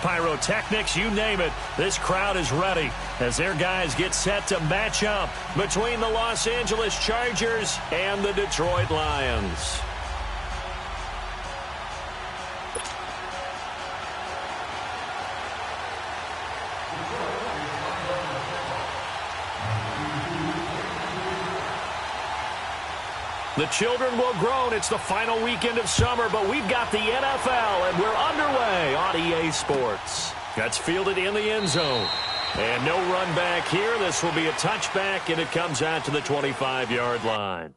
pyrotechnics, you name it. This crowd is ready as their guys get set to match up between the Los Angeles Chargers and the Detroit Lions. The children will groan. It's the final weekend of summer, but we've got the NFL, and we're underway on EA Sports. That's fielded in the end zone. And no run back here. This will be a touchback, and it comes out to the 25-yard line.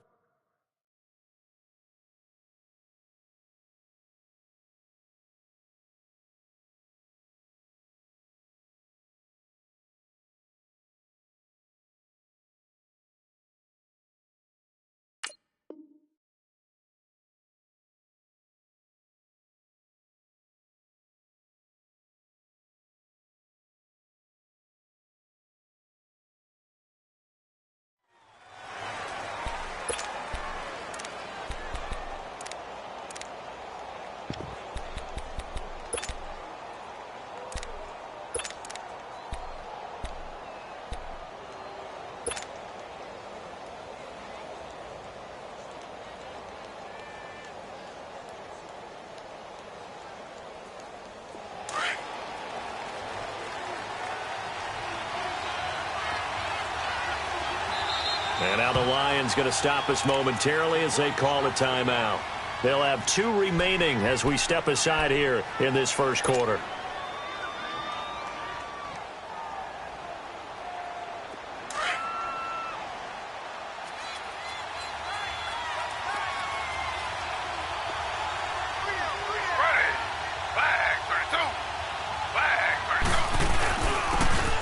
And now the Lions going to stop us momentarily as they call a timeout. They'll have 2 remaining as we step aside here in this first quarter.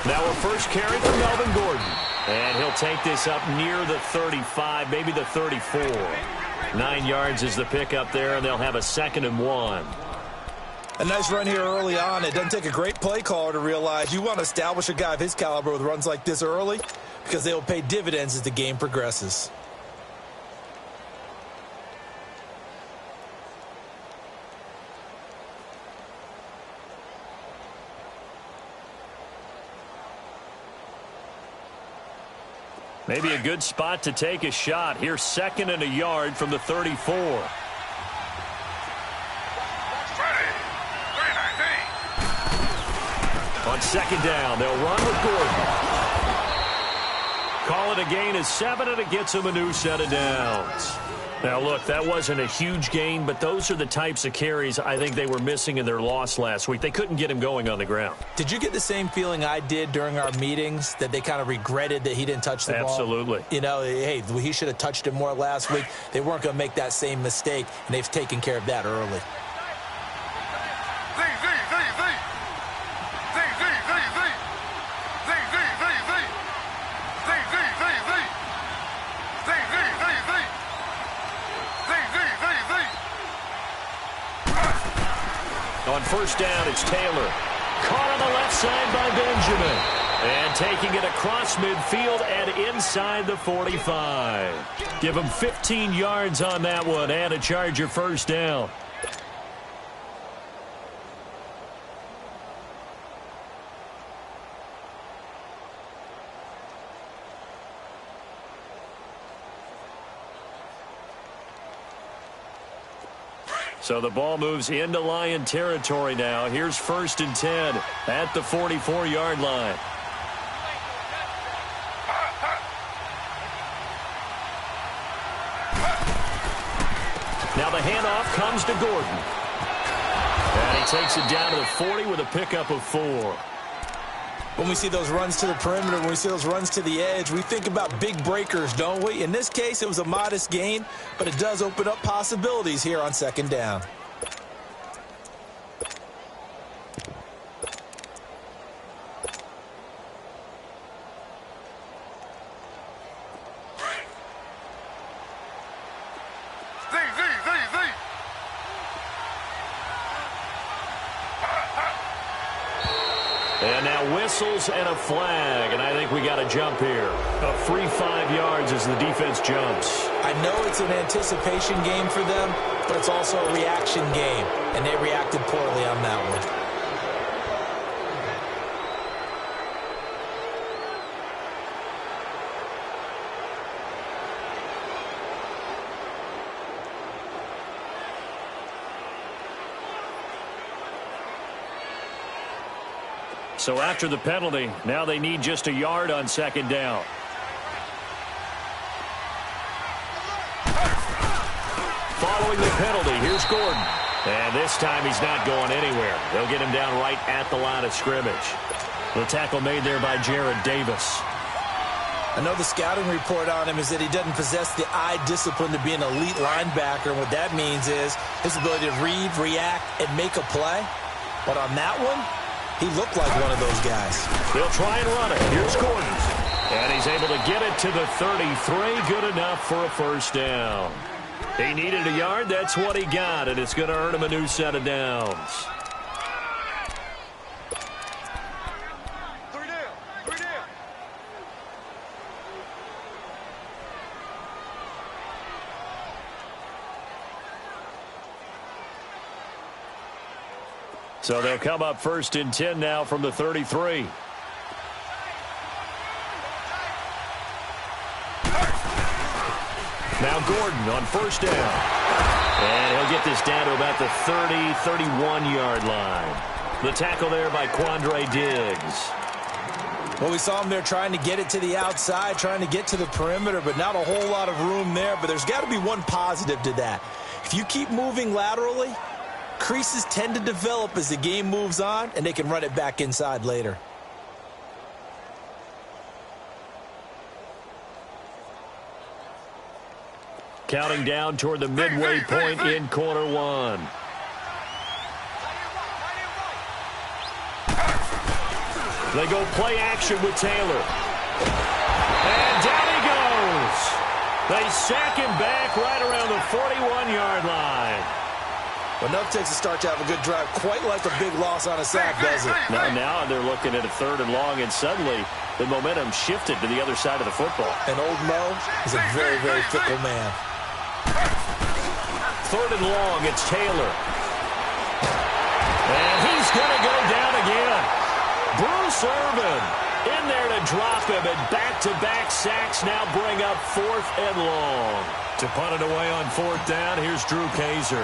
Now a first carry for Melvin Gordon. And he'll take this up near the 35, maybe the 34. 9 yards is the pickup there, and they'll have a 2nd and 1. A nice run here early on. It doesn't take a great play caller to realize you want to establish a guy of his caliber with runs like this early because they will pay dividends as the game progresses. Maybe a good spot to take a shot. Here's 2nd and a yard from the 34. On 2nd down, they'll run with Gordon. Call it a gain of 7, and it gets him a new set of downs. Now, look, that wasn't a huge gain, but those are the types of carries I think they were missing in their loss last week. They couldn't get him going on the ground. Did you get the same feeling I did during our meetings, that they kind of regretted that he didn't touch the ball? Absolutely. You know, hey, he should have touched it more last week. They weren't going to make that same mistake, and they've taken care of that early. On first down, it's Taylor. Caught on the left side by Benjamin. And taking it across midfield and inside the 45. Give him 15 yards on that one and a Charger first down. So the ball moves into Lion territory now. Here's 1st and 10 at the 44-yard line. Now the handoff comes to Gordon. And he takes it down to the 40 with a pickup of 4. When we see those runs to the perimeter, when we see those runs to the edge, we think about big breakers, don't we? In this case, it was a modest gain, but it does open up possibilities here on 2nd down. And now whistles and a flag, and I think we got a jump here. A free 5 yards as the defense jumps. I know it's an anticipation game for them, but it's also a reaction game, and they reacted poorly on that one. So after the penalty, now they need just a yard on second down. Following the penalty, here's Gordon. And this time he's not going anywhere. They'll get him down right at the line of scrimmage. The tackle made there by Jared Davis. I know the scouting report on him is that he doesn't possess the eye discipline to be an elite linebacker. And what that means is his ability to read, react, and make a play. But on that one, he looked like one of those guys. They'll try and run it. Here's Gordon. And he's able to get it to the 33. Good enough for a first down. He needed a yard. That's what he got. And it's going to earn him a new set of downs. So they'll come up 1st and 10 now from the 33. Now Gordon on first down. And he'll get this down to about the 30, 31-yard line. The tackle there by Quandre Diggs. Well, we saw him there trying to get it to the outside, trying to get to the perimeter, but not a whole lot of room there. But there's got to be one positive to that. If you keep moving laterally, creases tend to develop as the game moves on, and they can run it back inside later. Counting down toward the midway point in quarter one. They go play action with Taylor. And down he goes. They sack him back right around the 41-yard line. Well, enough takes a start to have a good drive, quite like a big loss on a sack, does it? Now they're looking at a 3rd and long, and suddenly the momentum shifted to the other side of the football. And old Mo is a very, very fickle man. 3rd and long, it's Taylor. And he's going to go down again. Bruce Irvin in there to drop him, and back-to-back sacks now bring up 4th and long. To punt it away on 4th down, here's Drew Kaiser.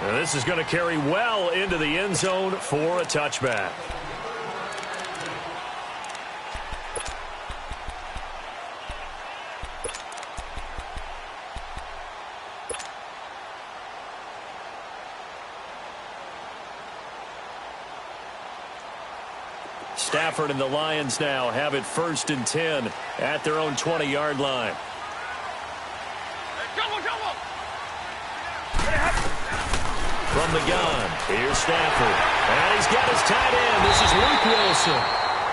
And this is going to carry well into the end zone for a touchback. Stafford and the Lions now have it 1st and 10 at their own 20-yard line. From the gun, here's Stafford. And he's got his tight end. This is Luke Wilson.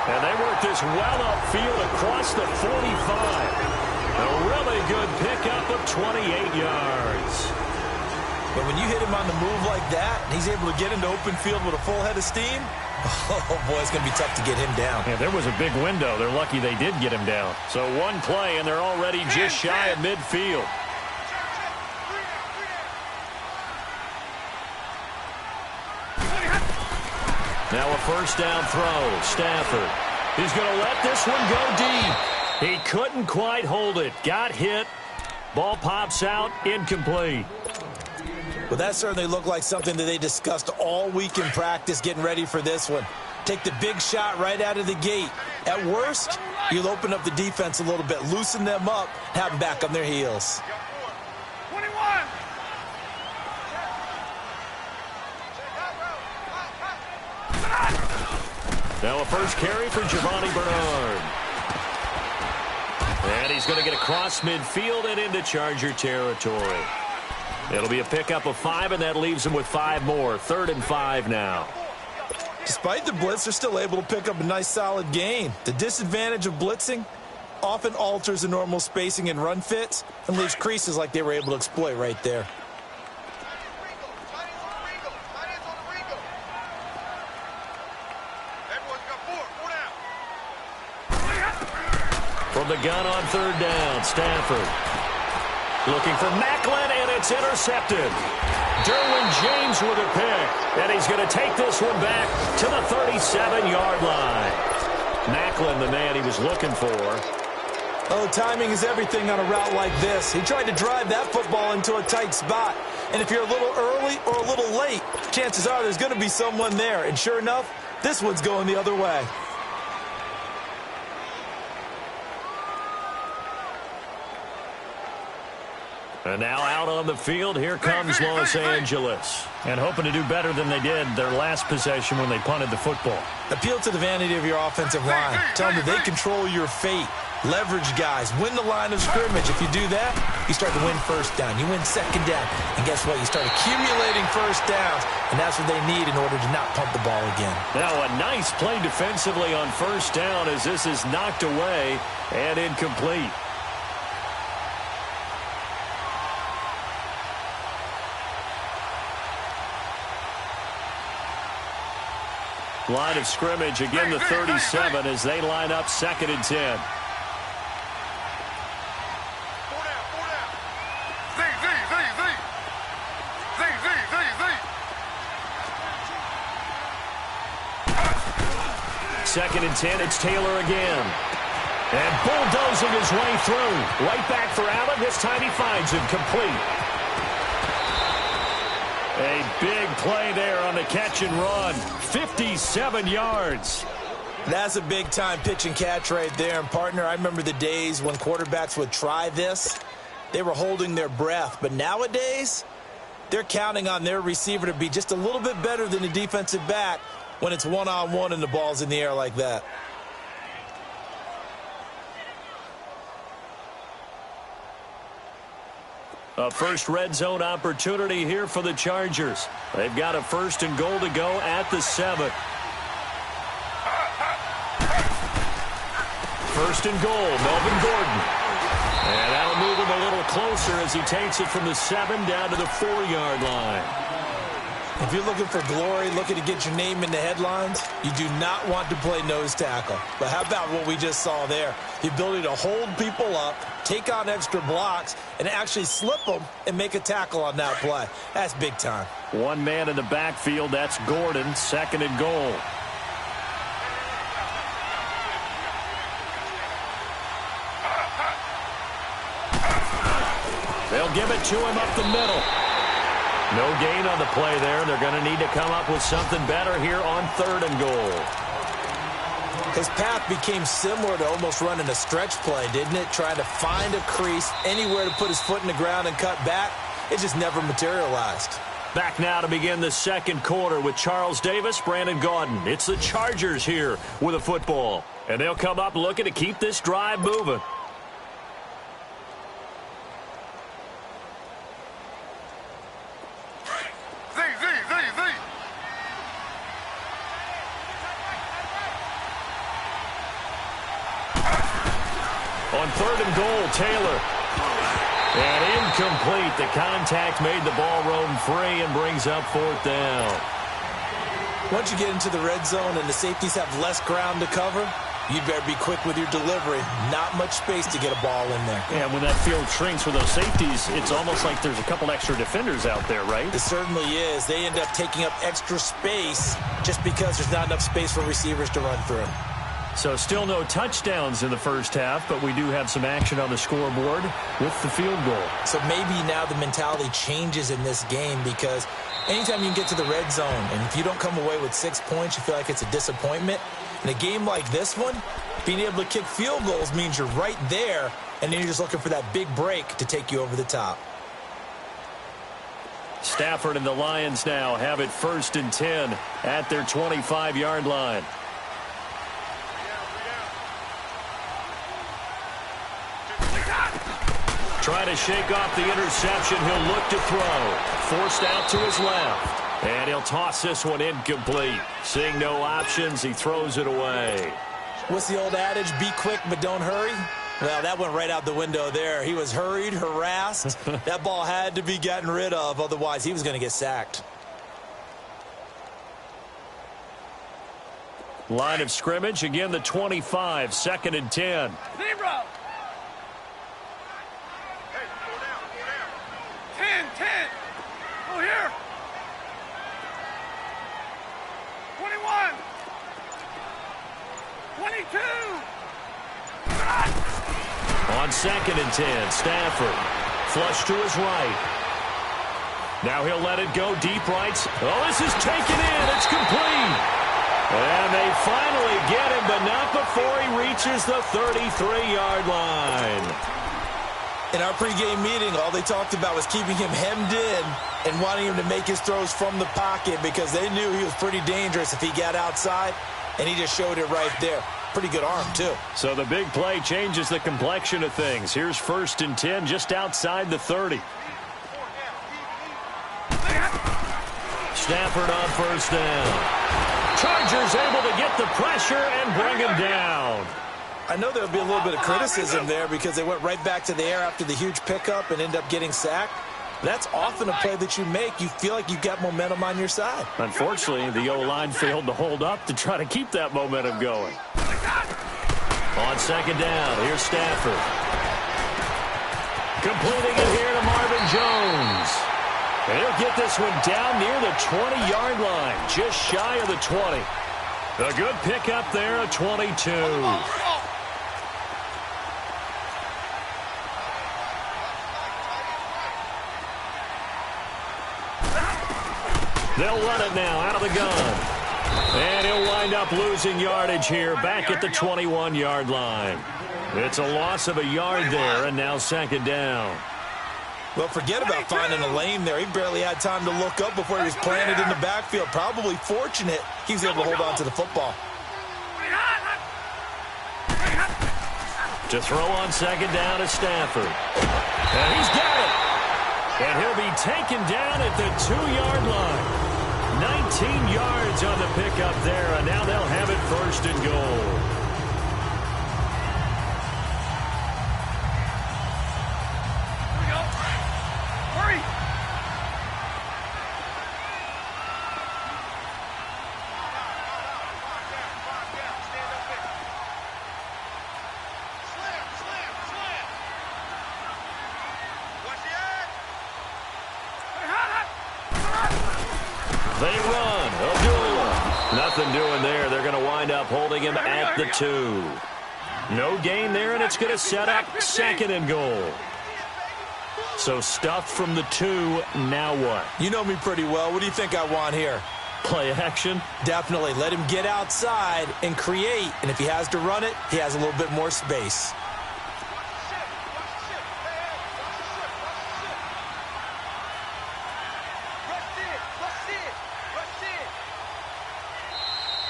And they work this well upfield across the 45. A really good pickup of 28 yards. But when you hit him on the move like that, and he's able to get into open field with a full head of steam, oh, boy, it's going to be tough to get him down. Yeah, there was a big window. They're lucky they did get him down. So one play, and they're already just shy of midfield. Now a first down throw. Stafford. He's going to let this one go deep. He couldn't quite hold it. Got hit. Ball pops out. Incomplete. Well, that certainly looked like something that they discussed all week in practice getting ready for this one. Take the big shot right out of the gate. At worst, you'll open up the defense a little bit, loosen them up, have them back on their heels. 21. Now a first carry for Giovanni Bernard. And he's going to get across midfield and into Charger territory. It'll be a pickup of 5, and that leaves him with 5 more. 3rd and 5 now. Despite the blitz, they're still able to pick up a nice, solid gain. The disadvantage of blitzing often alters the normal spacing and run fits and leaves creases like they were able to exploit right there. From the gun on 3rd down, Stafford. Looking for Macklin, and it's intercepted. Derwin James with a pick, and he's going to take this one back to the 37-yard line. Macklin, the man he was looking for. Oh, timing is everything on a route like this. He tried to drive that football into a tight spot. And if you're a little early or a little late, chances are there's going to be someone there. And sure enough, this one's going the other way. And now out on the field, here comes Los Angeles. And hoping to do better than they did their last possession when they punted the football. Appeal to the vanity of your offensive line. Tell them that they control your fate. Leverage guys. Win the line of scrimmage. If you do that, you start to win first down. You win second down. And guess what? You start accumulating first downs. And that's what they need in order to not punt the ball again. Now a nice play defensively on first down as this is knocked away and incomplete. Line of scrimmage, again the 37 as they line up 2nd and 10. Second and 10, it's Taylor again. And bulldozing his way through. Right back for Allen. This time he finds him complete. A big play there on the catch and run. 57 yards. That's a big-time pitch and catch right there. And, partner, I remember the days when quarterbacks would try this. They were holding their breath. But nowadays, they're counting on their receiver to be just a little bit better than the defensive back when it's one-on-one and the ball's in the air like that. A first red zone opportunity here for the Chargers. They've got a 1st and goal to go at the 7. 1st and goal, Melvin Gordon. And that'll move him a little closer as he takes it from the 7 down to the 4-yard line. If you're looking for glory, looking to get your name in the headlines, you do not want to play nose tackle. But how about what we just saw there? The ability to hold people up, take on extra blocks, and actually slip them and make a tackle on that play. That's big time. One man in the backfield, that's Gordon, 2nd and goal. They'll give it to him up the middle. No gain on the play there. They're going to need to come up with something better here on 3rd and goal. His path became similar to almost running a stretch play, didn't it? Trying to find a crease, anywhere to put his foot in the ground and cut back. It just never materialized. Back now to begin the 2nd quarter with Charles Davis, Brandon Gaudin. It's the Chargers here with a football. And they'll come up looking to keep this drive moving. On 3rd and goal, Taylor. And incomplete. The contact made the ball roam free and brings up 4th down. Once you get into the red zone and the safeties have less ground to cover, you'd better be quick with your delivery. Not much space to get a ball in there. Yeah, when that field shrinks with those safeties, it's almost like there's a couple extra defenders out there, right? It certainly is. They end up taking up extra space just because there's not enough space for receivers to run through. So still no touchdowns in the first half, but we do have some action on the scoreboard with the field goal. So maybe now the mentality changes in this game because anytime you can get to the red zone, and if you don't come away with 6 points, you feel like it's a disappointment. In a game like this one, being able to kick field goals means you're right there, and then you're just looking for that big break to take you over the top. Stafford and the Lions now have it 1st and 10 at their 25-yard line. Trying to shake off the interception. He'll look to throw. Forced out to his left. And he'll toss this one incomplete. Seeing no options, he throws it away. What's the old adage? Be quick, but don't hurry. Well, that went right out the window there. He was hurried, harassed. That ball had to be gotten rid of. Otherwise, he was going to get sacked. Line of scrimmage. Again, the 25. 2nd and 10. Zero. 10. Go here. 21. 22. 2nd and 10. Stafford. Flush to his right. Now he'll let it go deep right. Oh, this is taken in. It's complete. And they finally get him, but not before he reaches the 33-yard line. In our pregame meeting, all they talked about was keeping him hemmed in and wanting him to make his throws from the pocket because they knew he was pretty dangerous if he got outside, and he just showed it right there. Pretty good arm, too. So the big play changes the complexion of things. Here's 1st and 10 just outside the 30. Stafford on 1st down. Chargers able to get the pressure and bring him down. I know there'll be a little bit of criticism there because they went right back to the air after the huge pickup and end up getting sacked. That's often a play that you make. You feel like you've got momentum on your side. Unfortunately, the O-line failed to hold up to try to keep that momentum going. On 2nd down, here's Stafford. Completing it here to Marvin Jones. And he'll get this one down near the 20-yard line, just shy of the 20. A good pickup there at 22. They'll run it now out of the gun. And he'll wind up losing yardage here back at the 21-yard line. It's a loss of a yard there, and now 2nd down. Well, forget about finding a lane there. He barely had time to look up before he was planted in the backfield. Probably fortunate he was able to hold on to the football. To throw on 2nd down is Stafford. And he's got it. And he'll be taken down at the 2-yard line. 19 yards on the pickup there, and now they'll have it 1st and goal. They run. Abdullah. Nothing doing there. They're going to wind up holding him at the 2. No gain there, and it's going to set up 2nd and goal. So stuffed from the 2. Now what? You know me pretty well. What do you think I want here? Play action? Definitely. Let him get outside and create. And if he has to run it, he has a little bit more space.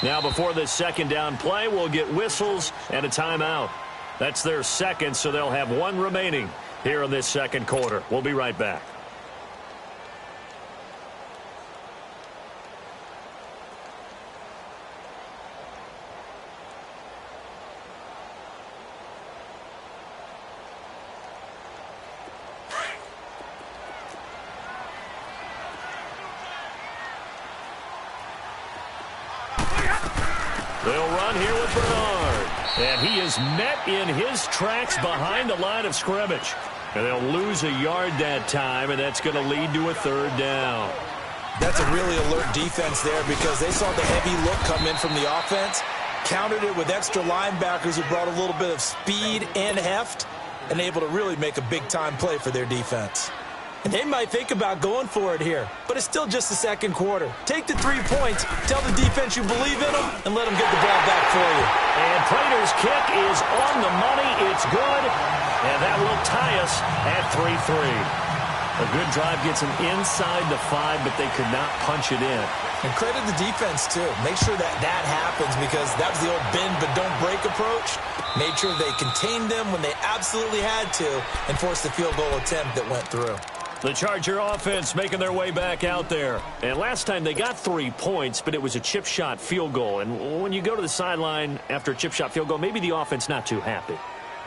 Now before this 2nd down play, we'll get whistles and a timeout. That's their 2nd, so they'll have 1 remaining here in this 2nd quarter. We'll be right back. They'll run here with Bernard. And he is met in his tracks behind the line of scrimmage. And they'll lose a yard that time, and that's going to lead to a 3rd down. That's a really alert defense there because they saw the heavy look come in from the offense, countered it with extra linebackers who brought a little bit of speed and heft, and able to really make a big-time play for their defense. And they might think about going for it here, but it's still just the 2nd quarter. Take the 3 points, tell the defense you believe in them, and let them get the ball back for you. And Prater's kick is on the money. It's good, and that will tie us at 3-3. A good drive gets them inside the 5, but they could not punch it in. And credit the defense, too. Make sure that happens because that was the old bend but don't break approach. Made sure they contained them when they absolutely had to and forced the field goal attempt that went through. The Charger offense making their way back out there. And last time they got 3 points, but it was a chip shot field goal. And when you go to the sideline after a chip shot field goal, maybe the offense not too happy.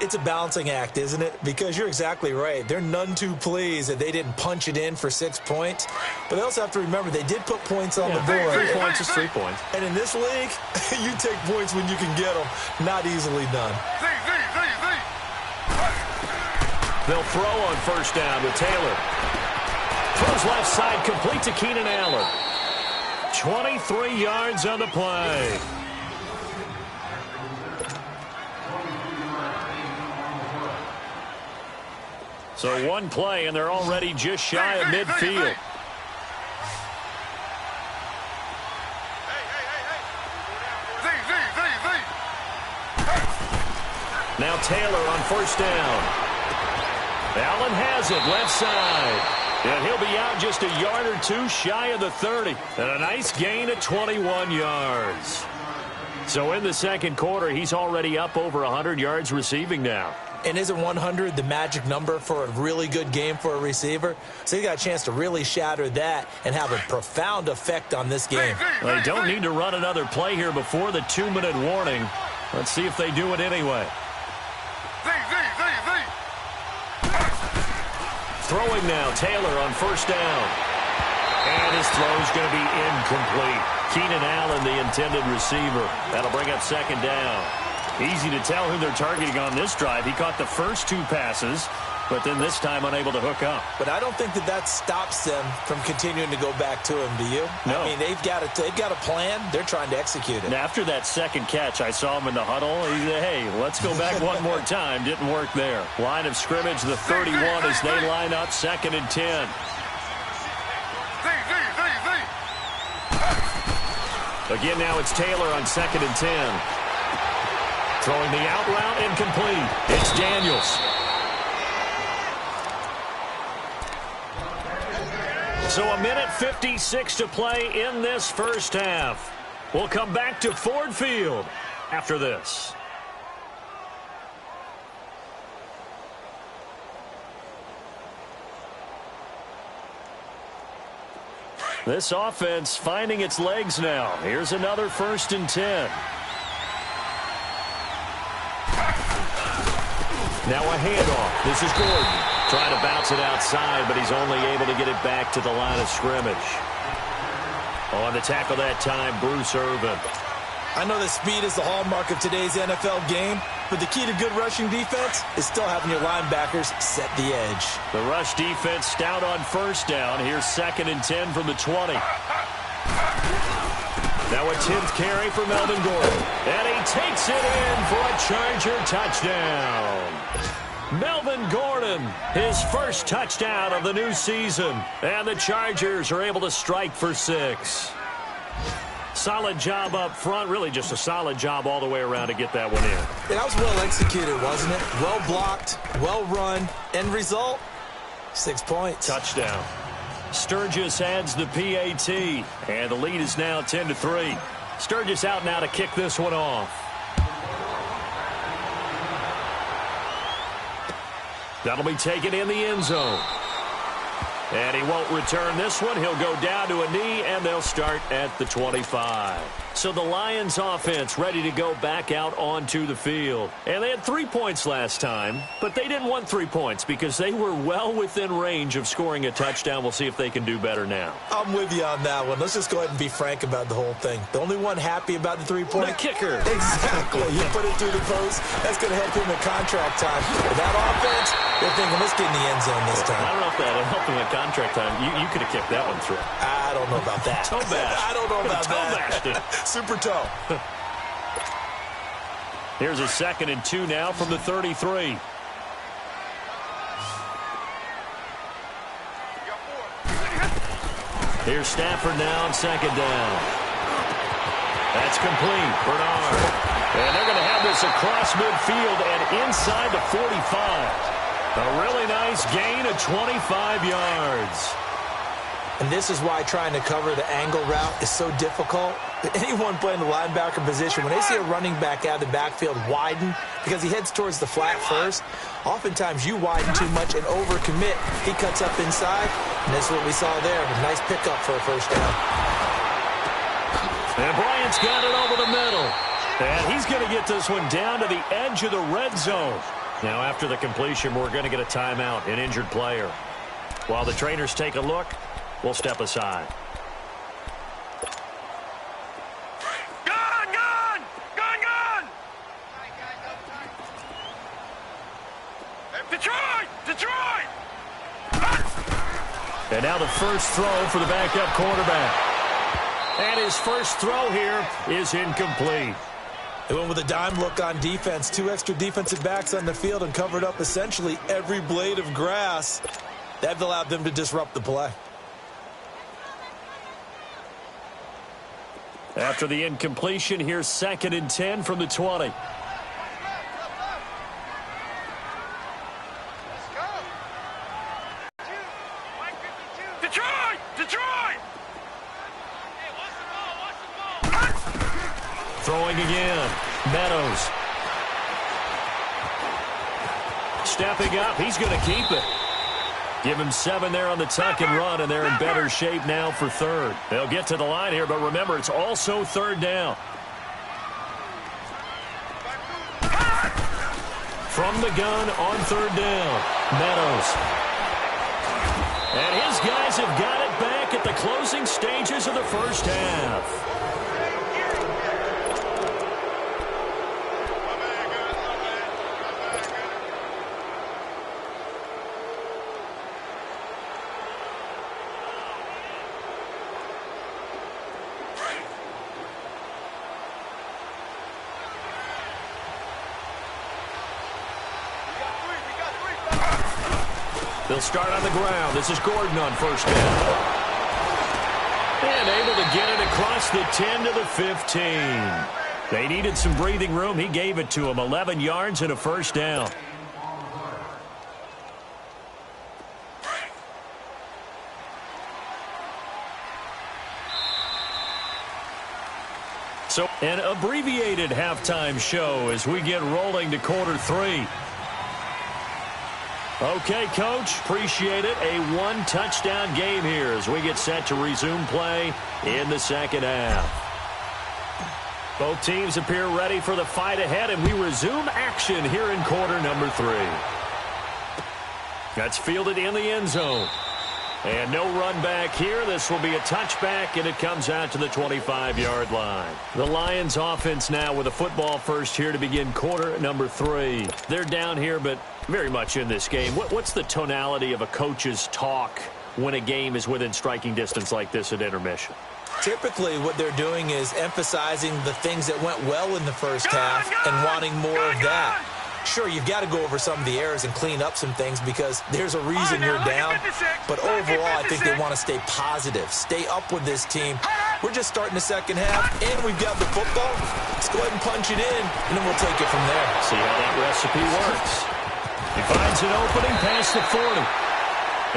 It's a balancing act, isn't it? Because you're exactly right. They're none too pleased that they didn't punch it in for 6 points. But they also have to remember they did put points on the board. 3 points is 3 points. And in this league, you take points when you can get them. Not easily done. They'll throw on 1st down with Taylor. Throws left side, complete to Keenan Allen. 23 yards on the play. So one play, and they're already just shy of midfield. Now Taylor on first down. Allen has it, left side. And he'll be out just a yard or two shy of the 30. And a nice gain of 21 yards. So in the second quarter, he's already up over 100 yards receiving now. And isn't 100 the magic number for a really good game for a receiver? So he got a chance to really shatter that and have a profound effect on this game. They don't need to run another play here before the 2-minute warning. Let's see if they do it anyway. Throwing now, Taylor on first down. And his throw's going to be incomplete. Keenan Allen, the intended receiver. That'll bring up second down. Easy to tell who they're targeting on this drive. He caught the first 2 passes, but then this time unable to hook up. But I don't think that stops them from continuing to go back to him, do you? No. I mean, they've got a plan. They're trying to execute it. And after that second catch, I saw him in the huddle. He said, hey, let's go back one more time. Didn't work there. Line of scrimmage, the 31 as they line up, 2nd and 10. Again, now it's Taylor on 2nd and 10. Throwing the out route, incomplete. It's Daniels. So 1:56 to play in this first half. We'll come back to Ford Field after this. This offense finding its legs now. Here's another 1st and 10. Now a handoff. This is Gordon. Trying to bounce it outside, but he's only able to get it back to the line of scrimmage. On the tackle that time, Bruce Irvin. I know that speed is the hallmark of today's NFL game, but the key to good rushing defense is still having your linebackers set the edge. The rush defense stout on first down. Here's 2nd and 10 from the 20. Now a 10th carry for Melvin Gordon. And he takes it in for a Charger touchdown. Melvin Gordon, his first touchdown of the new season. And the Chargers are able to strike for 6. Solid job up front. Really just a solid job all the way around to get that one in. Yeah, that was well executed, wasn't it? Well blocked, well run. End result, 6 points. Touchdown. Sturgis adds the PAT, and the lead is now 10-3. Sturgis out now to kick this one off. That'll be taken in the end zone. And he won't return this one. He'll go down to a knee, and they'll start at the 25. So the Lions offense ready to go back out onto the field. And they had 3 points last time, but they didn't want 3 points because they were well within range of scoring a touchdown. We'll see if they can do better now. I'm with you on that one. Let's just go ahead and be frank about the whole thing. The only one happy about the 3-point? The kicker. Exactly. You put it through the post. That's going to help him in contract time. With that offense, they're thinking, let's get in the end zone this time. I don't know if that helped him in contract time. You could have kicked that one through. I don't know about that. Toe bash. I don't know about toe that. Bashed it. Super toe. Here's a 2nd and 2 now from the 33. Here's Stafford now on 2nd down. That's complete. Bernard. And they're going to have this across midfield and inside the 45. A really nice gain of 25 yards. And this is why trying to cover the angle route is so difficult. Anyone playing the linebacker position, when they see a running back out of the backfield widen because he heads towards the flat first, oftentimes you widen too much and overcommit. He cuts up inside, and that's what we saw there. A nice pickup for a first down. And Bryant's got it over the middle. And he's going to get this one down to the edge of the red zone. Now, after the completion, we're going to get a timeout, an injured player. While the trainers take a look, we'll step aside. Gone! Detroit! And now the first throw for the backup quarterback. And his first throw here is incomplete. They went with a dime look on defense. 2 extra defensive backs on the field and covered up essentially every blade of grass. That allowed them to disrupt the play. After the incompletion, here's 2nd and 10 from the 20. Throwing again. Meadows. Stepping up. He's going to keep it. Give him 7 there on the tuck and run, and they're in better shape now for 3rd. They'll get to the line here, but remember, it's also 3rd down. From the gun on 3rd down. Meadows. And his guys have got it back at the closing stages of the first half. They'll start on the ground. This is Gordon on 1st down. And able to get it across the 10 to the 15. They needed some breathing room. He gave it to them. 11 yards and a 1st down. So an abbreviated halftime show as we get rolling to quarter 3. Okay, Coach, appreciate it. A 1-touchdown game here as we get set to resume play in the 2nd half. Both teams appear ready for the fight ahead, and we resume action here in quarter number 3. That's fielded in the end zone. And no run back here. This will be a touchback, and it comes out to the 25-yard line. The Lions offense now with a football first here to begin quarter number 3. They're down here, but very much in this game. What's the tonality of a coach's talk when a game is within striking distance like this at intermission? Typically, what they're doing is emphasizing the things that went well in the first half and wanting more of that. Sure, you've got to go over some of the errors and clean up some things because there's a reason you're down. But overall, I think they want to stay positive, stay up with this team. We're just starting the 2nd half, and we've got the football. Let's go ahead and punch it in, and then we'll take it from there. See how that recipe works. He finds an opening past the 40.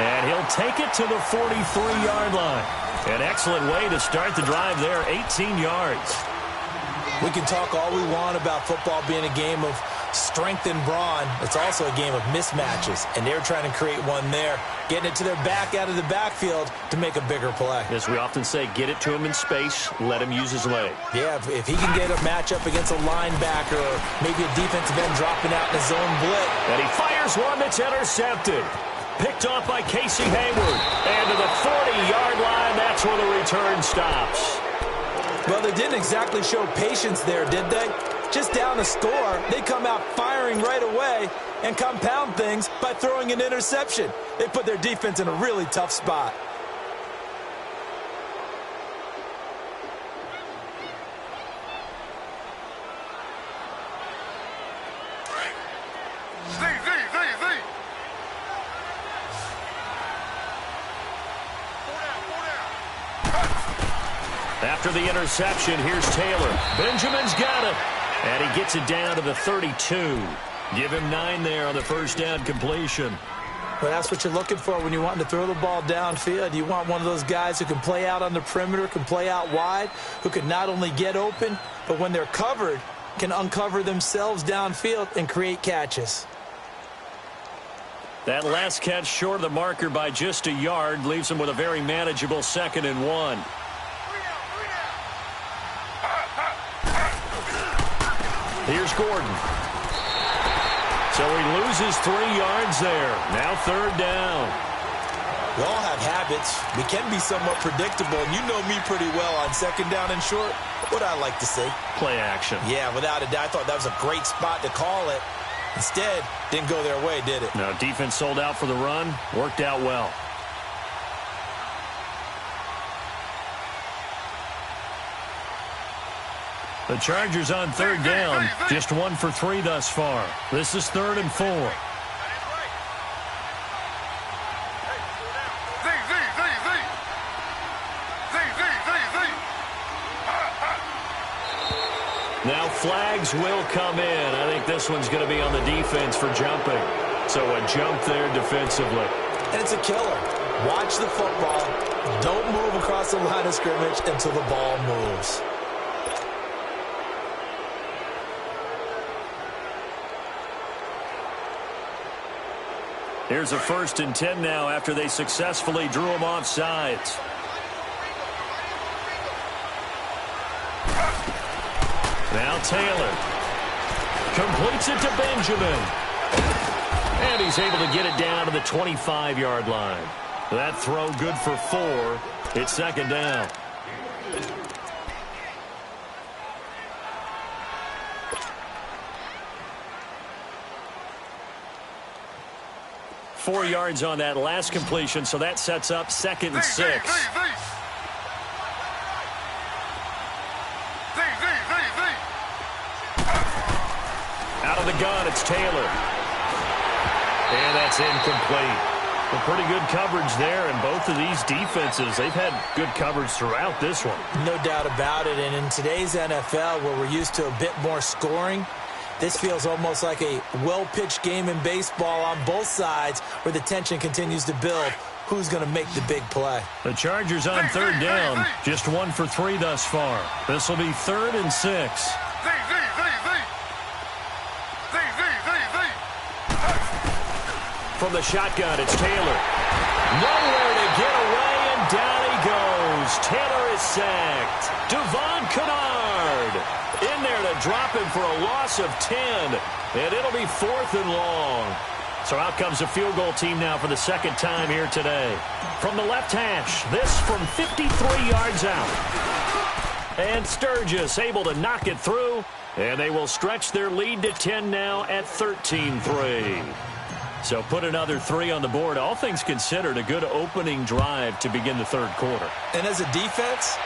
And he'll take it to the 43-yard line. An excellent way to start the drive there, 18 yards. We can talk all we want about football being a game of strength and brawn. It's also a game of mismatches, and they're trying to create one there, getting it to their back out of the backfield to make a bigger play. As we often say, get it to him in space, let him use his leg. Yeah, if he can get a matchup against a linebacker or maybe a defensive end dropping out in a zone blitz. And he fires one that's intercepted. Picked off by Casey Hayward. And to the 40-yard line, that's where the return stops. Well, they didn't exactly show patience there, did they? Just down a score, they come out firing right away and compound things by throwing an interception. They put their defense in a really tough spot. After the interception, here's Taylor. Benjamin's got it. And he gets it down to the 32. Give him 9 there on the first down completion. Well, that's what you're looking for when you want to throw the ball downfield. You want one of those guys who can play out on the perimeter, can play out wide, who can not only get open, but when they're covered, can uncover themselves downfield and create catches. That last catch short of the marker by just a yard leaves him with a very manageable 2nd and 1. Here's Gordon. So he loses 3 yards there. Now 3rd down. We all have habits. We can be somewhat predictable, and you know me pretty well on 2nd down and short. What I like to say? Play action. Yeah, without a doubt. I thought that was a great spot to call it. Instead, didn't go their way, did it? No, defense sold out for the run. Worked out well. The Chargers on third down, just 1 for 3 thus far. This is 3rd and 4. Now flags will come in. I think this one's going to be on the defense for jumping. So a jump there defensively. And it's a killer. Watch the football. Don't move across the line of scrimmage until the ball moves. Here's a 1st and 10 now after they successfully drew him off sides. Now Taylor completes it to Benjamin. And he's able to get it down to the 25-yard line. That throw good for 4. It's 2nd down. Four yards on that last completion, so that sets up 2nd and 6. Out of the gun, it's Taylor. And that's incomplete. A pretty good coverage there, and both of these defenses, they've had good coverage throughout this one. No doubt about it, and in today's NFL, where we're used to a bit more scoring, this feels almost like a well-pitched game in baseball on both sides where the tension continues to build. Who's going to make the big play? The Chargers on third down, just 1 for 3 thus far. This will be 3rd and 6. From the shotgun, it's Taylor. Nowhere to get away, and down he goes. Taylor is sacked. Devon Kennard in there to drop him for a loss of 10. And it'll be 4th and long. So out comes the field goal team now for the 2nd time here today. From the left hash, this from 53 yards out. And Sturgis able to knock it through. And they will stretch their lead to 10 now at 13-3. So put another 3 on the board. All things considered, a good opening drive to begin the 3rd quarter. And as a defense,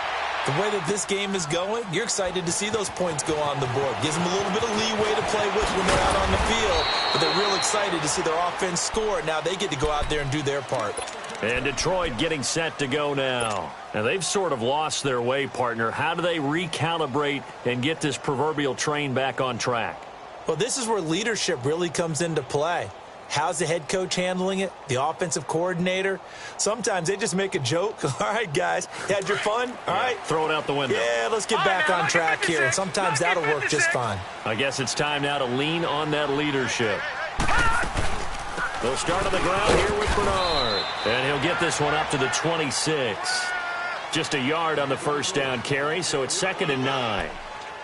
the way that this game is going, you're excited to see those points go on the board. Gives them a little bit of leeway to play with when they're out on the field. But they're real excited to see their offense score. Now they get to go out there and do their part. And Detroit getting set to go now. Now they've sort of lost their way, partner. How do they recalibrate and get this proverbial train back on track? Well, this is where leadership really comes into play. How's the head coach handling it? The offensive coordinator? Sometimes they just make a joke. All right, guys, you had your fun? All right. Throw it out the window. Yeah, let's get back on track here. And sometimes that'll work just fine. I guess it's time now to lean on that leadership. They'll start on the ground here with Bernard. And he'll get this one up to the 26. Just a yard on the 1st down carry, so it's 2nd and 9.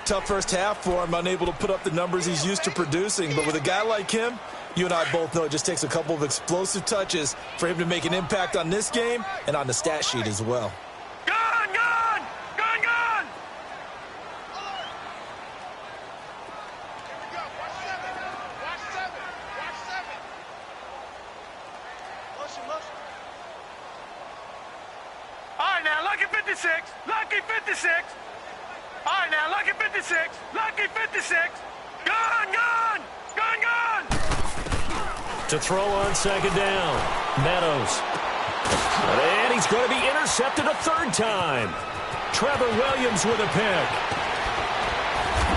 Tough first half for him, unable to put up the numbers he's used to producing. But with a guy like him, you and I both know it just takes a couple of explosive touches for him to make an impact on this game and on the stat sheet as well. Gun! Gun! Gun! Gun! Watch 7. Watch 7. Motion, motion. All right, now, lucky 56. Lucky 56. All right, now, lucky 56. Lucky 56. Gun! Gun! Gun! Gun! To throw on 2nd down. Meadows. And he's going to be intercepted a 3rd time. Trevor Williams with a pick.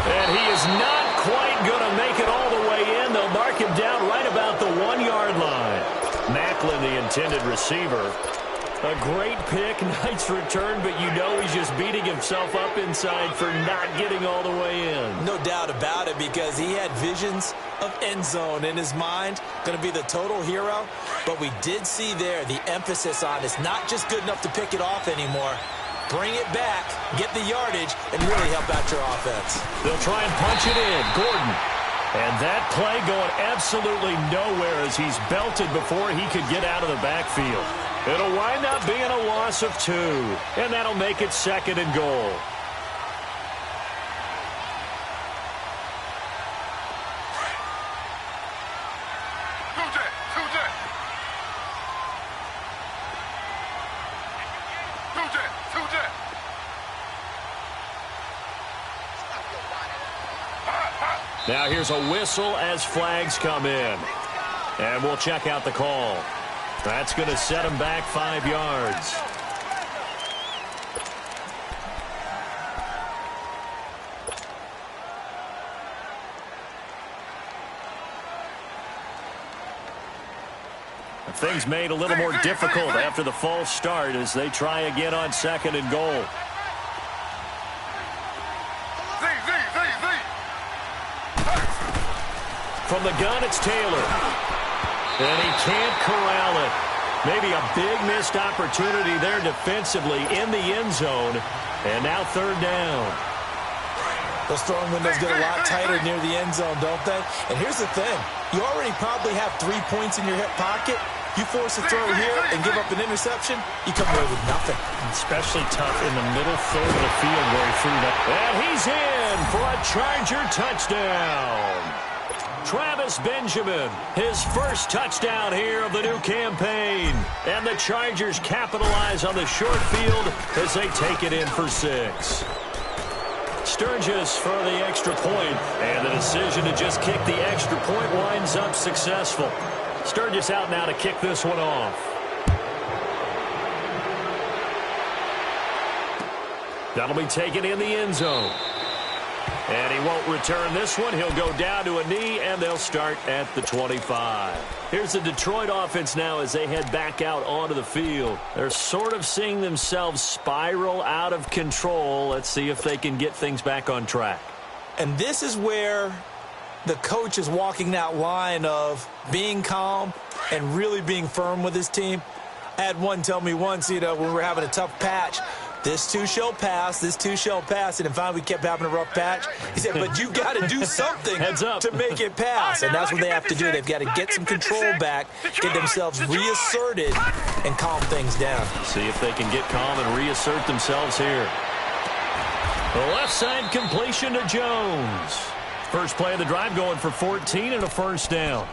And he is not quite going to make it all the way in. They'll mark him down right about the 1-yard line. Macklin, the intended receiver. A great pick, nice return, but you know he's just beating himself up inside for not getting all the way in. No doubt about it, because he had visions of end zone in his mind. Going to be the total hero. But we did see there the emphasis on it's not just good enough to pick it off anymore. Bring it back, get the yardage, and really help out your offense. They'll try and punch it in. Gordon. And that play going absolutely nowhere as he's belted before he could get out of the backfield. It'll wind up being a loss of 2, and that'll make it 2nd and goal. Now here's a whistle as flags come in. And we'll check out the call. That's going to set him back 5 yards. Things made a little more difficult after the false start as they try again on 2nd and goal. From the gun, it's Taylor. And he can't corral it. Maybe a big missed opportunity there defensively in the end zone. And now 3rd down. Those throwing windows get a lot tighter near the end zone, don't they? And here's the thing. You already probably have 3 points in your hip pocket. You force a throw here and give up an interception, you come away with nothing. Especially tough in the middle third of the field where he threw that. And he's in for a Charger touchdown. Travis Benjamin, his first touchdown here of the new campaign. And the Chargers capitalize on the short field as they take it in for 6. Sturgis for the extra point, and the decision to just kick the extra point winds up successful. Sturgis out now to kick this one off. That'll be taken in the end zone. And he won't return this one. He'll go down to a knee, and they'll start at the 25. Here's the Detroit offense now as they head back out onto the field. They're sort of seeing themselves spiral out of control. Let's see if they can get things back on track. And this is where the coach is walking that line of being calm and really being firm with his team. I had one tell me once, when we were having a tough patch, this too shall pass, this too shall pass. And finally we kept having a rough patch. He said, but you got to do something to make it pass. And that's what they have to do. They've got to get some control back, get themselves reasserted, and calm things down. See if they can get calm and reassert themselves here. The left side completion to Jones. First play of the drive going for 14 and a first down.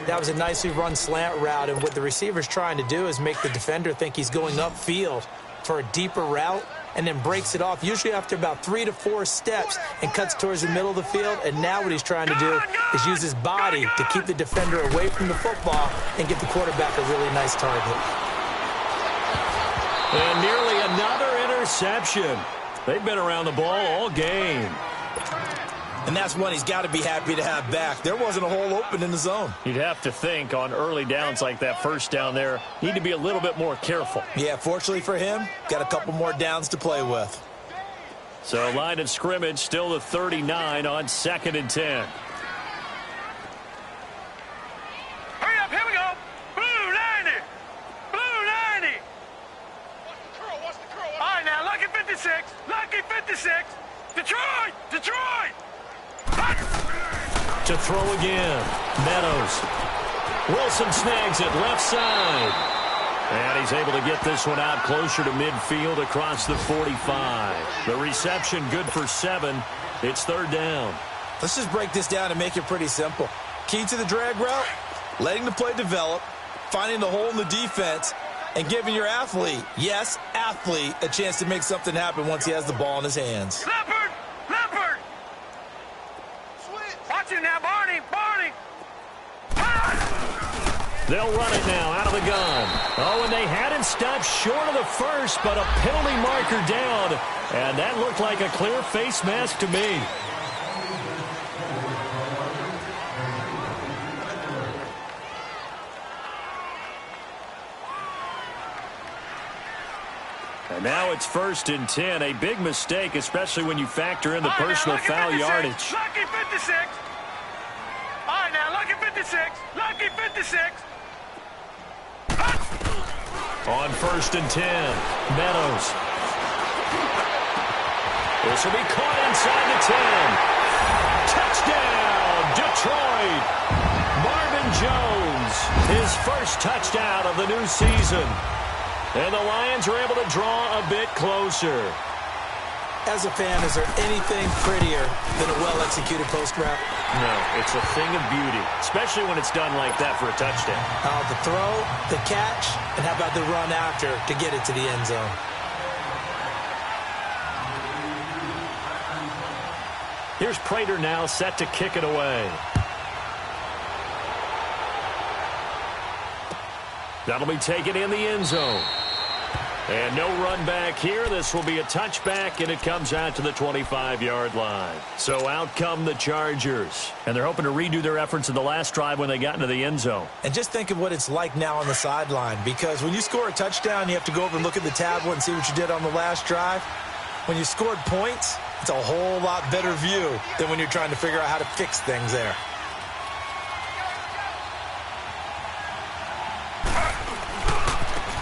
That was a nicely run slant route, and what the receiver's trying to do is make the defender think he's going upfield for a deeper route and then breaks it off, usually after about 3 to 4 steps, and cuts towards the middle of the field. And now what he's trying to do is use his body to keep the defender away from the football and get the quarterback a really nice target. And nearly another interception. They've been around the ball all game. And that's one he's got to be happy to have back. There wasn't a hole open in the zone. You'd have to think on early downs like that first down there, need to be a little bit more careful. Yeah, fortunately for him, got a couple more downs to play with. So line of scrimmage still the 39 on 2nd and 10. Hurry up, here we go. Blue 90. Blue 90. Watch the curl. All right, now, lucky 56. Lucky 56. Detroit! Detroit! To throw again. Meadows. Wilson snags it left side. And he's able to get this one out closer to midfield across the 45. The reception good for 7. It's 3rd down. Let's just break this down and make it pretty simple. Key to the drag route, letting the play develop, finding the hole in the defense, and giving your athlete, yes, athlete, a chance to make something happen once he has the ball in his hands. Leopard! Leopard! Watch it now, Barney! Barney! They'll run it now out of the gun. Oh, and they had him stopped short of the first, but a penalty marker down. And that looked like a clear face mask to me. And now it's 1st and 10. A big mistake, especially when you factor in the personal foul yardage. Lucky 56. All right, now, lucky 56. Lucky 56. On 1st and 10, Meadows. This will be caught inside the 10. Touchdown, Detroit. Marvin Jones, his first touchdown of the new season. And the Lions are able to draw a bit closer. As a fan, is there anything prettier than a well-executed post route? No, it's a thing of beauty, especially when it's done like that for a touchdown. The throw, the catch, and how about the run after to get it to the end zone? Here's Prater now set to kick it away. That'll be taken in the end zone. And no run back here. This will be a touchback, and it comes out to the 25-yard line. So out come the Chargers. And they're hoping to redo their efforts in the last drive when they got into the end zone. And just think of what it's like now on the sideline, because when you score a touchdown, you have to go over and look at the tablet and see what you did on the last drive. When you scored points, it's a whole lot better view than when you're trying to figure out how to fix things there.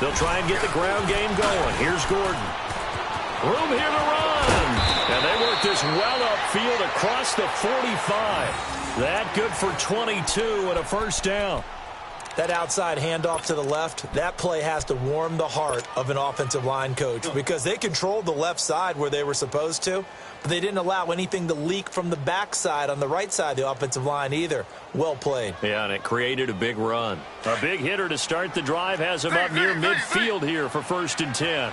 They'll try and get the ground game going. Here's Gordon. Room here to run. And they work this well upfield across the 45. That good for 22 and a first down. That outside handoff to the left, that play has to warm the heart of an offensive line coach, because they controlled the left side where they were supposed to, but they didn't allow anything to leak from the backside on the right side of the offensive line either. Well played. Yeah, and it created a big run. A big hitter to start the drive has him up near midfield here for 1st and 10.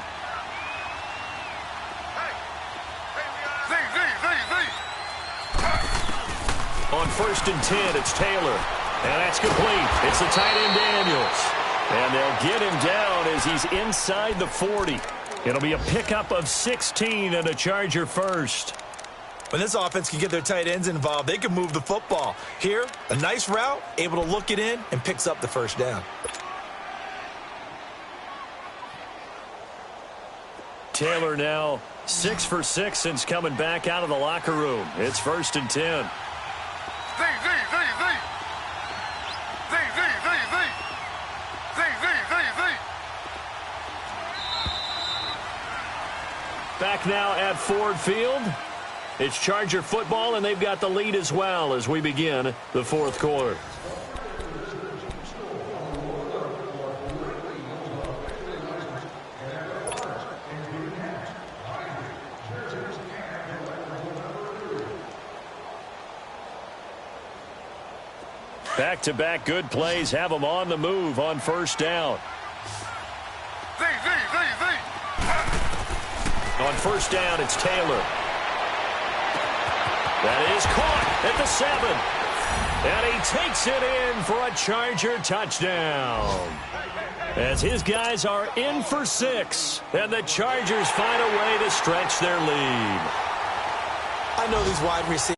On 1st and 10, it's Taylor. And that's complete. It's the tight end Daniels. And they'll get him down as he's inside the 40. It'll be a pickup of 16 and a Charger first. When this offense can get their tight ends involved, they can move the football. Here, a nice route, able to look it in, and picks up the first down. Taylor now 6 for 6 since coming back out of the locker room. It's 1st and 10. Back now at Ford Field. It's Charger football, and they've got the lead as well as we begin the 4th quarter. Back-to-back good plays have them on the move on 1st down. On 1st down, it's Taylor. That is caught at the 7. And he takes it in for a Charger touchdown. As his guys are in for 6. And the Chargers find a way to stretch their lead. I know these wide receivers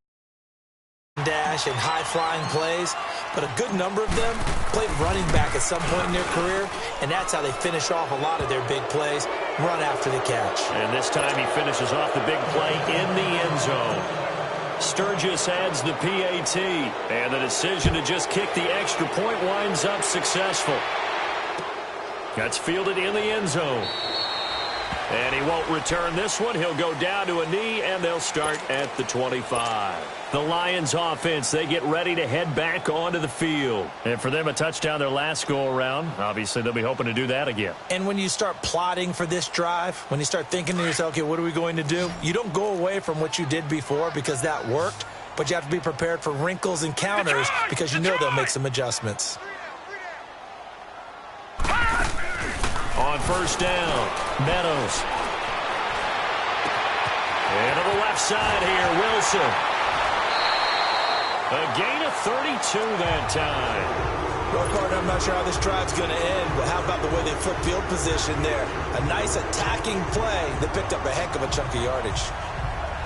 dash and high-flying plays, but a good number of them played running back at some point in their career, and that's how they finish off a lot of their big plays, run after the catch. And this time he finishes off the big play in the end zone. Sturgis adds the PAT, and the decision to just kick the extra point winds up successful. That's fielded in the end zone. And he won't return this one. He'll go down to a knee, and they'll start at the 25. The Lions offense, they get ready to head back onto the field. And for them, a touchdown their last go-around. Obviously, they'll be hoping to do that again. And when you start plotting for this drive, when you start thinking to yourself, okay, what are we going to do? You don't go away from what you did before because that worked, but you have to be prepared for wrinkles and counters because you know they'll make some adjustments. On 1st down, Meadows. And to the left side here, Wilson. A gain of 32 that time. Well, partner, I'm not sure how this drive's going to end, but how about the way they flip field position there? A nice attacking play that picked up a heck of a chunk of yardage.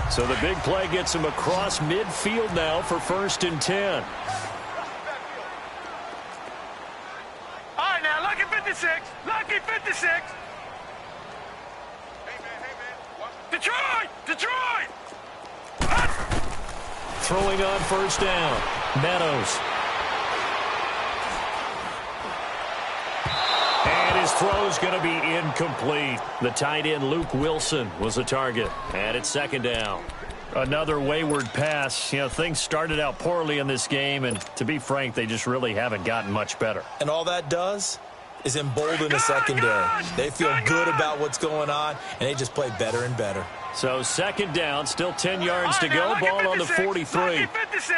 So the big play gets him across midfield now for 1st and 10. All right, now, lucky 56. Lucky 56. Hey, man. Detroit! Detroit! Throwing on 1st down, Meadows. And his throw's going to be incomplete. The tight end, Luke Wilson, was the target. And it's 2nd down. Another wayward pass. You know, things started out poorly in this game, and to be frank, they just really haven't gotten much better. And all that does is embolden the secondary. They feel good about what's going on, and they just play better and better. So 2nd down, still 10 yards to go. Ball on the 43. Lucky 56.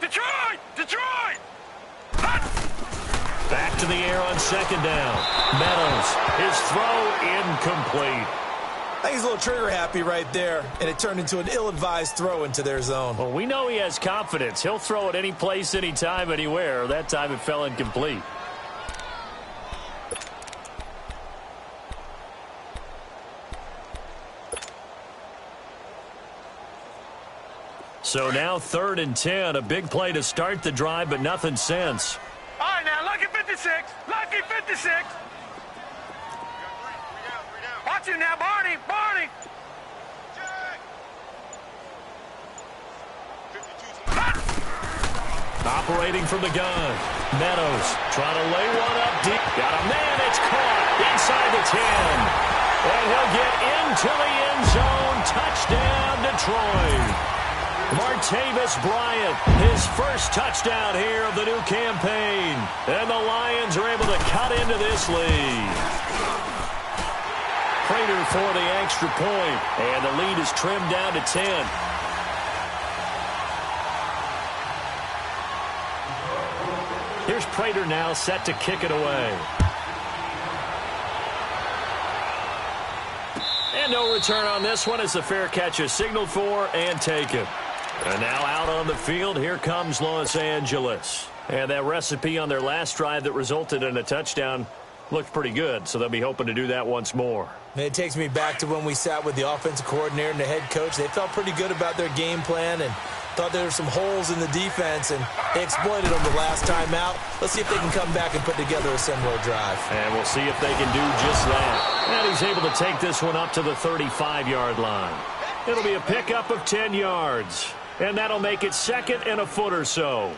Detroit! Detroit! Back to the air on second down. Meadows, his throw incomplete. I think he's a little trigger happy right there, and it turned into an ill-advised throw into their zone. Well, we know he has confidence. He'll throw it any place, anytime, anywhere. That time it fell incomplete. So now 3rd and 10, a big play to start the drive, but nothing since. All right, now, lucky 56. Lucky 56. Watch you now, Barney. Barney. Operating from the gun. Meadows trying to lay one up deep. Got a man. It's caught inside the 10. And he'll get into the end zone. Touchdown, Detroit. Martavis Bryant, his first touchdown here of the new campaign. And the Lions are able to cut into this lead. Prater for the extra point. And the lead is trimmed down to 10. Here's Prater now set to kick it away. And no return on this one as the fair catch is signaled for and taken. And now out on the field, here comes Los Angeles. And that recipe on their last drive that resulted in a touchdown looked pretty good, so they'll be hoping to do that once more. It takes me back to when we sat with the offensive coordinator and the head coach. They felt pretty good about their game plan and thought there were some holes in the defense, and they exploited them the last time out. Let's see if they can come back and put together a similar drive. And we'll see if they can do just that. And he's able to take this one up to the 35-yard line. It'll be a pickup of 10 yards. And that'll make it 2nd and a foot or so.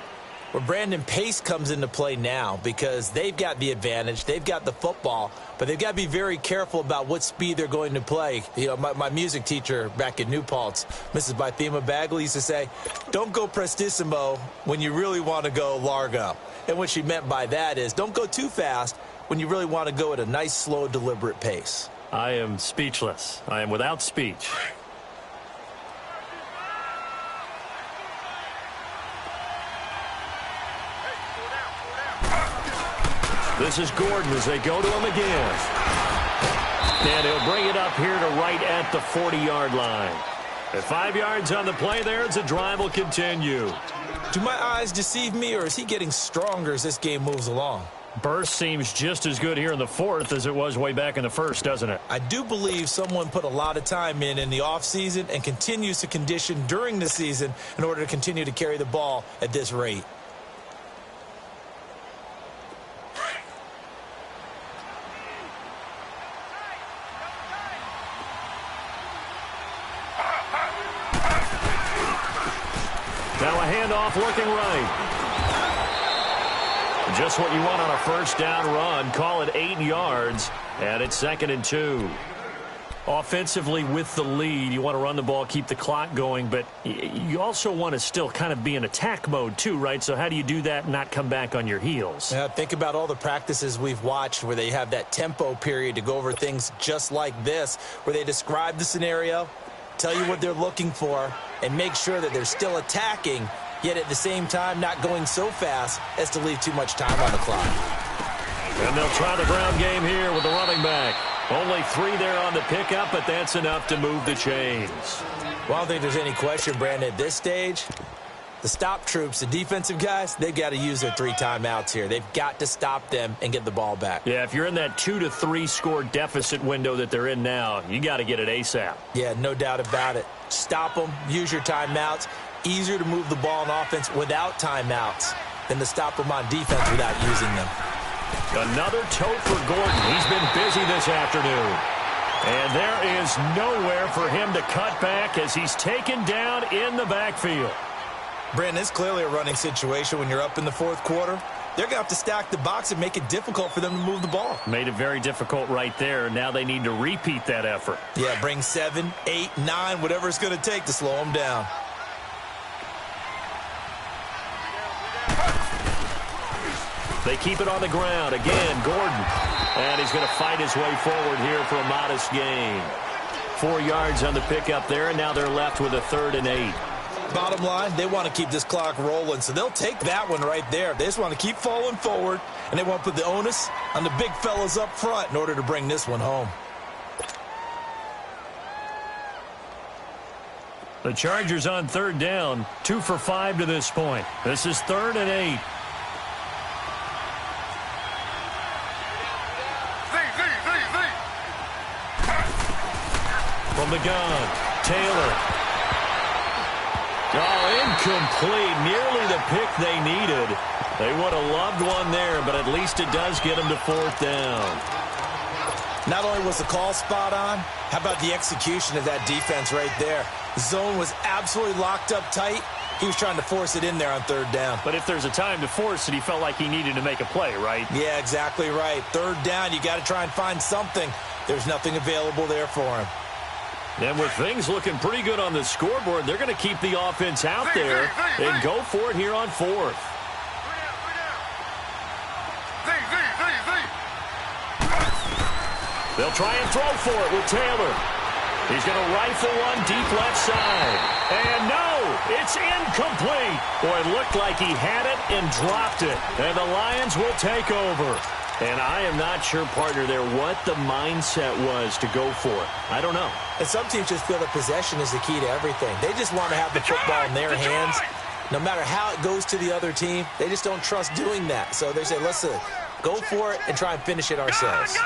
Well, Brandon, pace comes into play now because they've got the advantage. They've got the football, but they've got to be very careful about what speed they're going to play. You know, my music teacher back in New Paltz, Mrs. Bythema Bagley, used to say, don't go prestissimo when you really want to go largo. And what she meant by that is don't go too fast when you really want to go at a nice, slow, deliberate pace. I am speechless. I am without speech. This is Gordon as they go to him again. And he'll bring it up here to right at the 40-yard line. At 5 yards on the play there as the drive will continue. Do my eyes deceive me, or is he getting stronger as this game moves along? Burst seems just as good here in the 4th as it was way back in the 1st, doesn't it? I do believe someone put a lot of time in the offseason and continues to condition during the season in order to continue to carry the ball at this rate. Now a handoff looking right. Just what you want on a first down run. Call it 8 yards, and it's 2nd and 2. Offensively with the lead, you want to run the ball, keep the clock going, but you also want to still kind of be in attack mode too, right? So how do you do that and not come back on your heels? Yeah, think about all the practices we've watched where they have that tempo period to go over things just like this, where they describe the scenario, tell you what they're looking for, and make sure that they're still attacking, yet at the same time not going so fast as to leave too much time on the clock. And they'll try the ground game here with the running back. Only 3 there on the pickup, but that's enough to move the chains. Well, I don't think there's any question, Brandon, at this stage, the stop troops, the defensive guys, they've got to use their 3 timeouts here. They've got to stop them and get the ball back. Yeah, if you're in that 2 to 3 score deficit window that they're in now, you got to get it ASAP. Yeah, no doubt about it. Stop them, use your timeouts. Easier to move the ball on offense without timeouts than to stop them on defense without using them. Another tote for Gordon. He's been busy this afternoon. And there is nowhere for him to cut back as he's taken down in the backfield. Brandon, it's clearly a running situation when you're up in the 4th quarter. They're going to have to stack the box and make it difficult for them to move the ball. Made it very difficult right there. Now they need to repeat that effort. Yeah, bring 7, 8, 9, whatever it's going to take to slow them down. They keep it on the ground. Again, Gordon. And he's going to fight his way forward here for a modest gain. 4 yards on the pickup there, and now they're left with a 3rd and 8. Bottom line, they want to keep this clock rolling, so they'll take that one right there. They just want to keep falling forward, and they want to put the onus on the big fellas up front in order to bring this one home. The Chargers on third down, 2 for 5 to this point. This is 3rd and 8. From the gun, Taylor. Oh, incomplete. Nearly the pick they needed. They would have loved one there, but at least it does get them to 4th down. Not only was the call spot on, how about the execution of that defense right there? The zone was absolutely locked up tight. He was trying to force it in there on 3rd down. But if there's a time to force it, he felt like he needed to make a play, right? Yeah, exactly right. 3rd down, you got to try and find something. There's nothing available there for him. And with things looking pretty good on the scoreboard, they're going to keep the offense out there and go for it here on 4th. They'll try and throw for it with Taylor. He's going to rifle one deep left side. And no, it's incomplete. Boy, it looked like he had it and dropped it. And the Lions will take over. And I am not sure, partner, there what the mindset was to go for it. I don't know. And some teams just feel that possession is the key to everything. They just want to have the football in their hands. No matter how it goes to the other team, they just don't trust doing that. So they say, listen, go for it and try and finish it ourselves.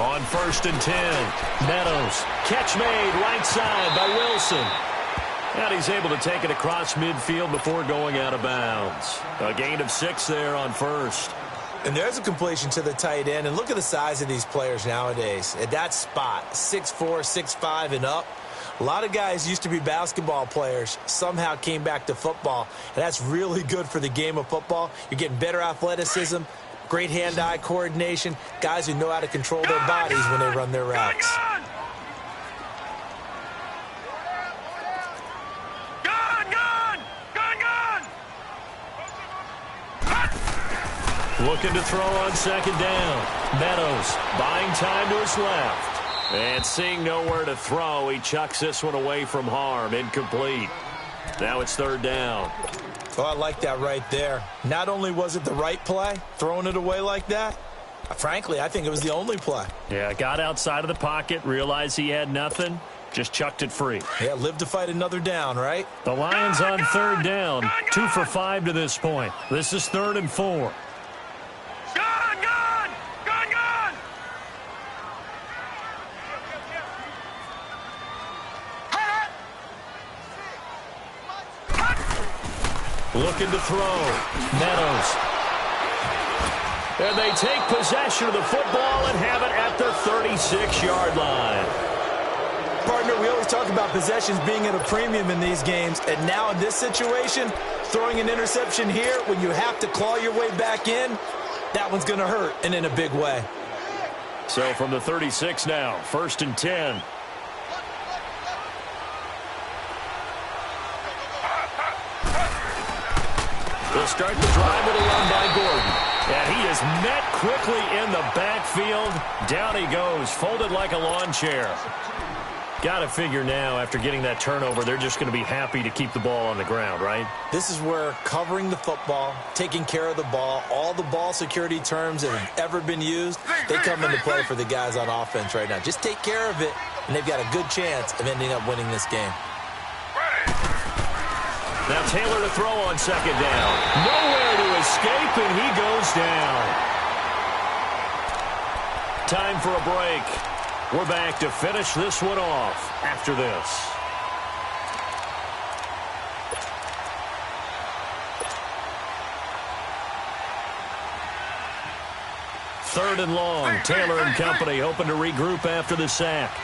On 1st and 10, Meadows. Catch made right side by Wilson. And he's able to take it across midfield before going out of bounds. A gain of 6 there on 1st. And there's a completion to the tight end. And look at the size of these players nowadays. At that spot, 6'4", 6'5", and up. A lot of guys used to be basketball players, somehow came back to football. And that's really good for the game of football. You're getting better athleticism, great hand-eye coordination, guys who know how to control their bodies when they run their routes. Looking to throw on 2nd down. Meadows buying time to his left. And seeing nowhere to throw, he chucks this one away from harm. Incomplete. Now it's 3rd down. Oh, I like that right there. Not only was it the right play, throwing it away like that, frankly, I think it was the only play. Yeah, got outside of the pocket, realized he had nothing, just chucked it free. Yeah, live to fight another down, right? The Lions on 3rd down, 2 for 5 to this point. This is 3rd and 4. Looking to throw. Meadows. And they take possession of the football and have it at their 36-yard line. Partner, we always talk about possessions being at a premium in these games, and now in this situation, throwing an interception here when you have to claw your way back in, that one's going to hurt, and in a big way. So from the 36 now, 1st and 10. They'll start the drive with a run by Gordon. And he is met quickly in the backfield. Down he goes, folded like a lawn chair. Got to figure now, after getting that turnover, they're just going to be happy to keep the ball on the ground, right? This is where covering the football, taking care of the ball, all the ball security terms that have ever been used, they come into play for the guys on offense right now. Just take care of it, and they've got a good chance of ending up winning this game. Now Taylor to throw on 2nd down. Nowhere to escape, and he goes down. Time for a break. We're back to finish this one off after this. Third and long. Taylor and company hoping to regroup after the sack.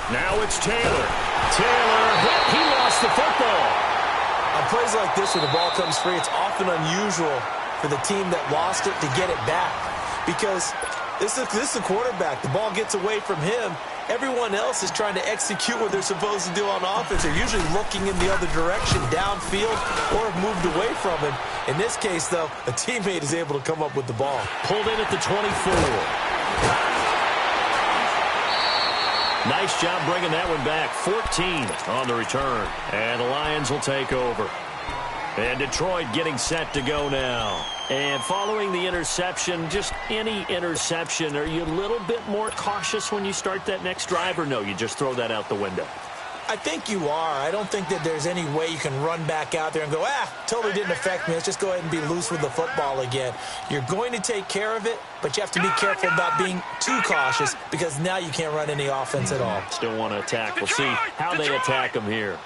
Now it's Taylor. Taylor, he lost the football. On plays like this where the ball comes free, it's often unusual for the team that lost it to get it back. Because this is the quarterback. The ball gets away from him, Everyone else is trying to execute what they're supposed to do on offense. They're usually looking in the other direction, downfield, or have moved away from it. In this case, though, a teammate is able to come up with the ball. Pulled in at the 24. Nice job bringing that one back. 14 on the return. And the Lions will take over. And Detroit getting set to go now. And following the interception, just any interception, are you a little bit more cautious when you start that next drive, or no, you just throw that out the window? I think you are. I don't think that there's any way you can run back out there and go, totally didn't affect me. Let's just go ahead and be loose with the football again. You're going to take care of it, but you have to be careful about being too cautious because now you can't run any offense at all. Still want to attack. We'll see how they attack him here.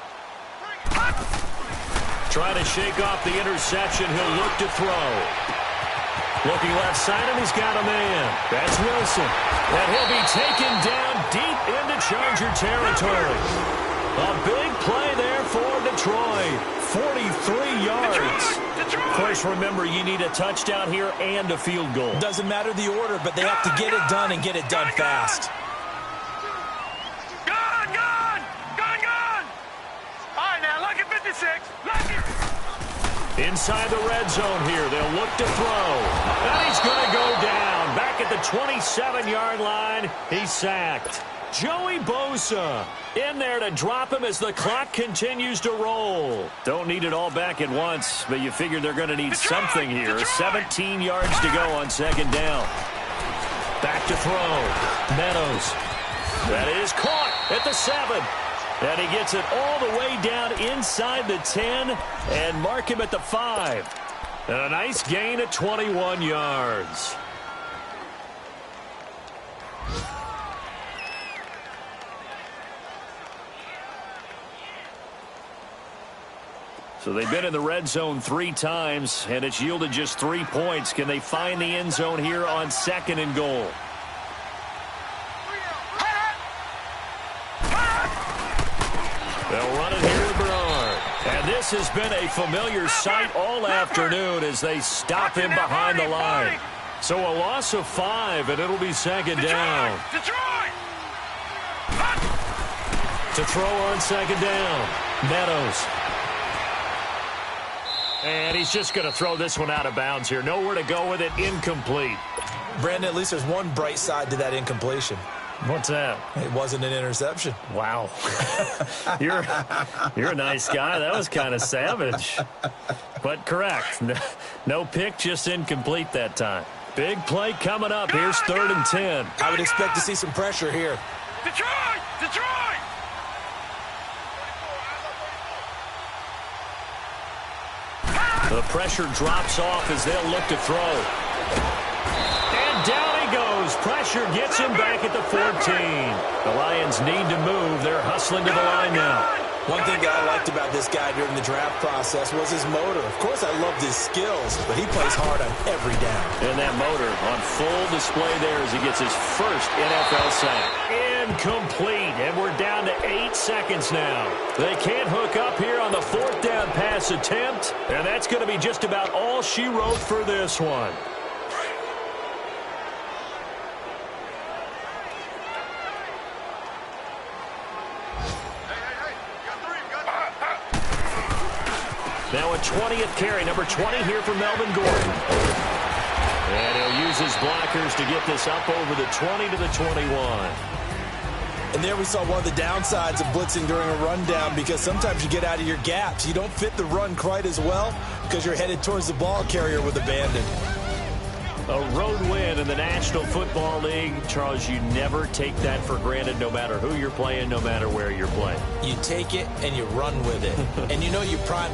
Trying to shake off the interception. He'll look to throw. Looking left side, and he's got a man. That's Wilson. And he'll be taken down deep into Charger territory. A big play there for Detroit. 43 yards. Of course, remember, you need a touchdown here and a field goal. Doesn't matter the order, but they have to get it done and get it done fast. Inside the red zone here. They'll look to throw. And he's going to go down. Back at the 27-yard line. He's sacked. Joey Bosa in there to drop him as the clock continues to roll. Don't need it all back at once, but you figure they're going to need something here. 17 yards to go on second down. Back to throw. Meadows. That is caught at the 7. And he gets it all the way down inside the 10 and mark him at the 5. And a nice gain at 21 yards. So they've been in the red zone 3 times, and it's yielded just 3 points. Can they find the end zone here on 2nd and goal? They'll run it here with Bernard. And this has been a familiar sight all afternoon as they stop him behind the line. So a loss of 5, and it'll be second down. To throw on second down. Meadows. And he's just going to throw this one out of bounds here. Nowhere to go with it. Incomplete. Brandon, at least there's one bright side to that incompletion. What's that? It wasn't an interception. Wow. You're a nice guy. That was kind of savage. But correct. No pick, just incomplete that time. Big play coming up. Here's 3rd and 10. I would expect to see some pressure here. Detroit! Detroit! The pressure drops off as they'll look to throw. And down he goes. Pressure gets him back at the 14. The Lions need to move. They're hustling to the line now. One thing that I liked about this guy during the draft process was his motor. Of course, I loved his skills, but he plays hard on every down. And that motor on full display there as he gets his first NFL sack. Incomplete, and we're down to 8 seconds now. They can't hook up here on the 4th down pass attempt, and that's going to be just about all she wrote for this one. Now a 20th carry, number 20 here for Melvin Gordon. And he'll use his blockers to get this up over the 20 to the 21. And there we saw one of the downsides of blitzing during a rundown because sometimes you get out of your gaps. You don't fit the run quite as well because you're headed towards the ball carrier with abandon. A road win in the National Football League. Charles, you never take that for granted no matter who you're playing, no matter where you're playing. You take it and you run with it. And you know you prime